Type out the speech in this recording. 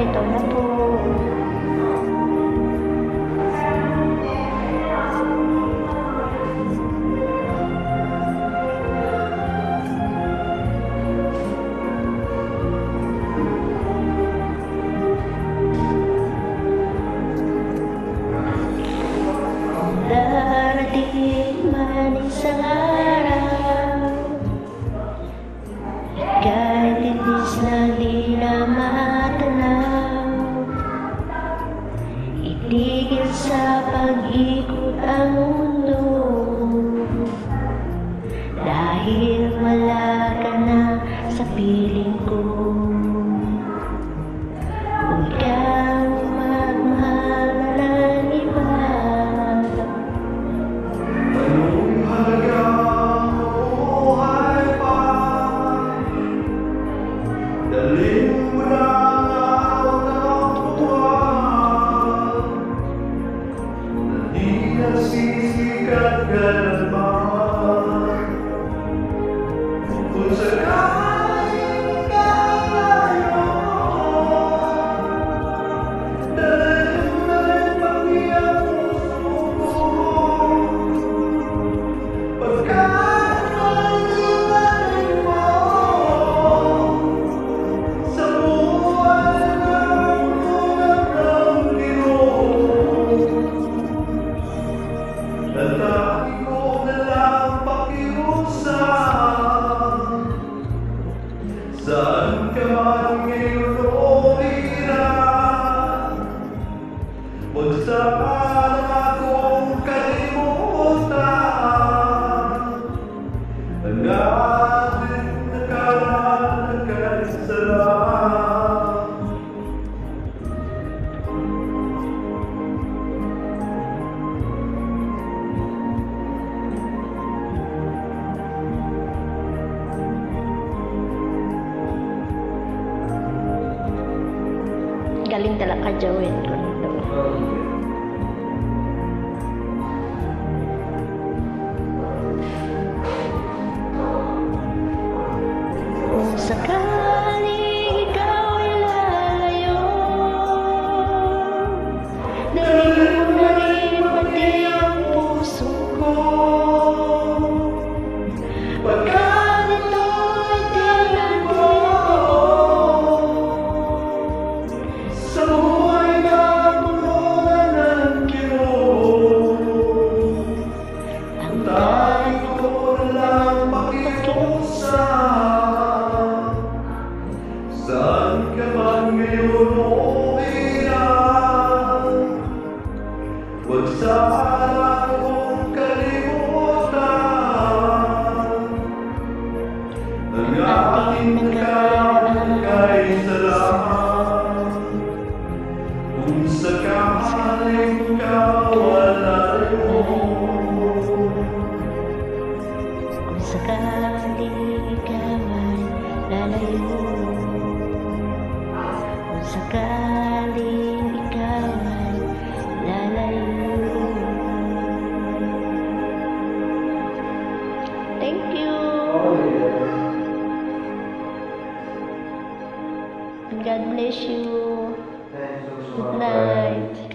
ito na po. Darating man isang araw, kahit itis na di na matanaw, itigil sa pag-ikot ang mundo, dahil wala ka na sa piling ko. Huwag kang magmahal ng iba. Dalhin mo na ang tuwa, na di nasisikat kailanman. Kung sakaling kalayo, dalhin mo na rin pag-iyak puso ko. Pagkat pag-iwalay mo Lalaki ko na lang pakiusap, saan ka man ngayon o hirap, huwag saan akong kalimutan ang ating nakaraan at salamat. Galing talaga kajawin ko nito. Kung sakaling ikaw ay lalayo, dalhin mo na rin pati ang puso ko. Pagkat ito ay sa buhay na puno ng kirot, ang tayo ko lang pakiusap, saan ka man ngayon o hirap, huwag saan akong kalimutan ang ating nakaraan kay salamat. Kung sakaling kawalay mo, kung sakaling ikaw ay lalayo, kung sakaling ikaw ay lalayo. Thank you. God bless you. Good night.